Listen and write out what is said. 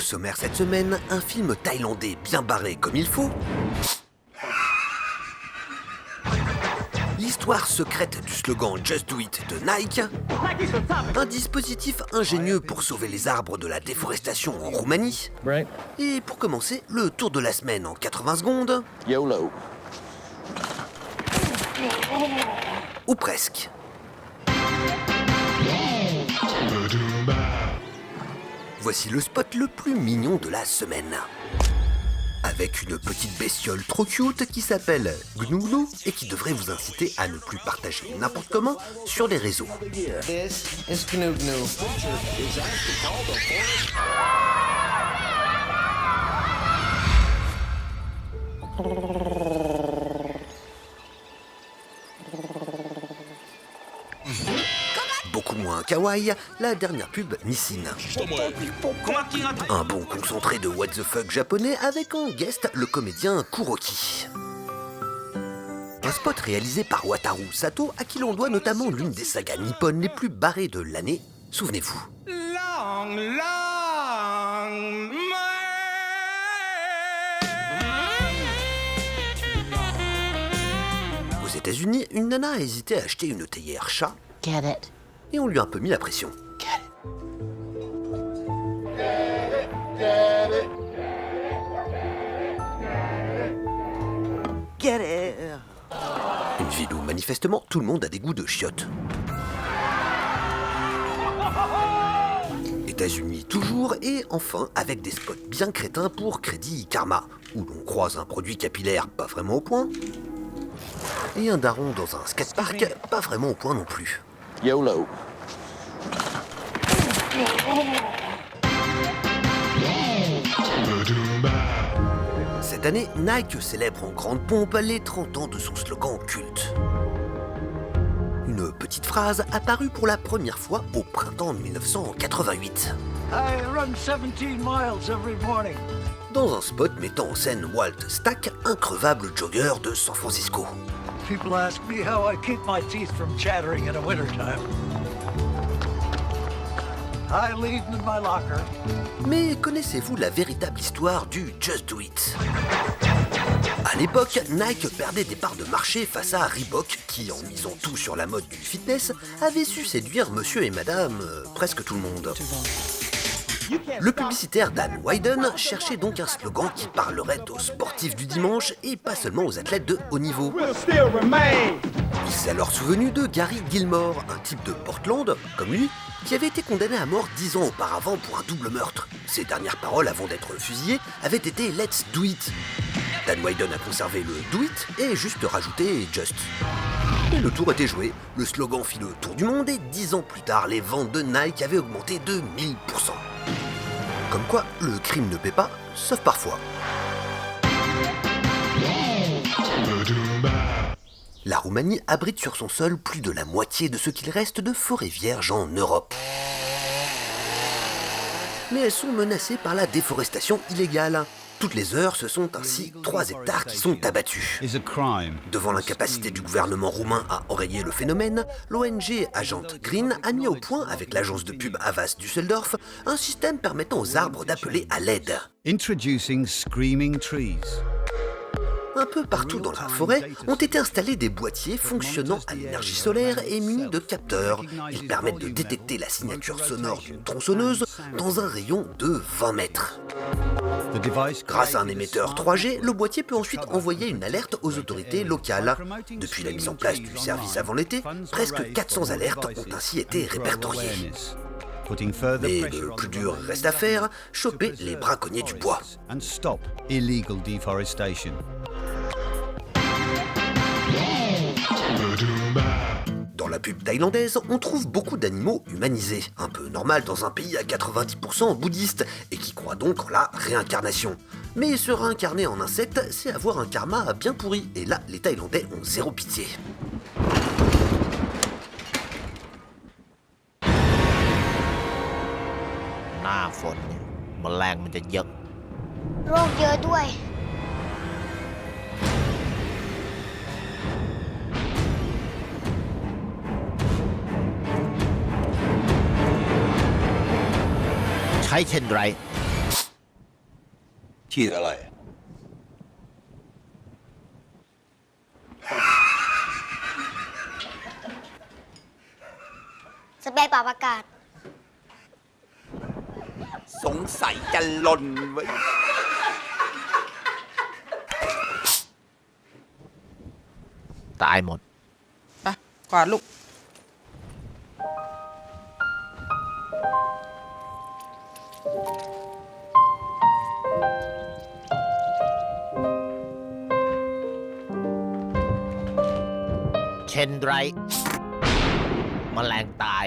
sommaire cette semaine, un film thaïlandais bien barré comme il faut. L'histoire secrète du slogan Just Do It de Nike. Un dispositif ingénieux pour sauver les arbres de la déforestation en Roumanie. Et pour commencer, le tour de la semaine en 80 secondes. YOLO. Ou presque. Voici le spot le plus mignon de la semaine. Avec une petite bestiole trop cute qui s'appelle Gnou et qui devrait vous inciter à ne plus partager n'importe comment sur les réseaux. This is Gnu Gnu. Beaucoup moins kawaii, la dernière pub Nissin. Un bon concentré de what the fuck japonais avec en guest le comédien Kuroki. Un spot réalisé par Wataru Sato, à qui l'on doit notamment l'une des sagas nippones les plus barrées de l'année, souvenez-vous. Aux États-Unis, une nana a hésité à acheter une théière chat. Get it. Et on lui a un peu mis la pression. Get it. Une ville où manifestement tout le monde a des goûts de chiottes. États-Unis toujours, et enfin avec des spots bien crétins pour Crédit Karma, où l'on croise un produit capillaire pas vraiment au point, et un daron dans un skatepark pas vraiment au point non plus. YOLO. Cette année, Nike célèbre en grande pompe les 30 ans de son slogan culte. Une petite phrase apparue pour la première fois au printemps 1988. I run 17 miles every morning. Dans un spot mettant en scène Walt Stack, increvable jogger de San Francisco. People ask me how I keep my teeth from chattering in the wintertime. I leave them in my locker. Mais connaissez-vous la véritable histoire du Just Do It ? À l'époque, Nike perdait des parts de marché face à Reebok qui, en misant tout sur la mode du fitness, avait su séduire monsieur et madame, presque tout le monde. Le publicitaire Dan Wyden cherchait donc un slogan qui parlerait aux sportifs du dimanche et pas seulement aux athlètes de haut niveau. Il s'est alors souvenu de Gary Gilmore, un type de Portland, comme lui, qui avait été condamné à mort 10 ans auparavant pour un double meurtre. Ses dernières paroles avant d'être fusillé avaient été « Let's do it ». Dan Wyden a conservé le « do it » et juste rajouté « just ». Et le tour était joué, le slogan fit le tour du monde et 10 ans plus tard, les ventes de Nike avaient augmenté de 1000%. Comme quoi, le crime ne paie pas, sauf parfois. La Roumanie abrite sur son sol plus de la moitié de ce qu'il reste de forêts vierges en Europe. Mais elles sont menacées par la déforestation illégale. Toutes les heures, ce sont ainsi 3 hectares qui sont abattus. Devant l'incapacité du gouvernement roumain à enrayer le phénomène, l'ONG Agent Green a mis au point, avec l'agence de pub Havas Düsseldorf, un système permettant aux arbres d'appeler à l'aide. Introducing Screaming Trees. Un peu partout dans la forêt ont été installés des boîtiers fonctionnant à l'énergie solaire et munis de capteurs. Ils permettent de détecter la signature sonore d'une tronçonneuse dans un rayon de 20 mètres. Grâce à un émetteur 3G, le boîtier peut ensuite envoyer une alerte aux autorités locales. Depuis la mise en place du service avant l'été, presque 400 alertes ont ainsi été répertoriées. Mais le plus dur reste à faire, choper les braconniers du bois. Dans la pub thaïlandaise, on trouve beaucoup d'animaux humanisés, un peu normal dans un pays à 90% bouddhiste et qui croit donc en la réincarnation. Mais se réincarner en insecte, c'est avoir un karma bien pourri, et là, les Thaïlandais ont zéro pitié. ฉีดอะไร สเปรย์ปรับอากาศ สงสัยจะหล่นไว้ ตายหมด ไปกวาดลูก เคนไดรแมลงตาย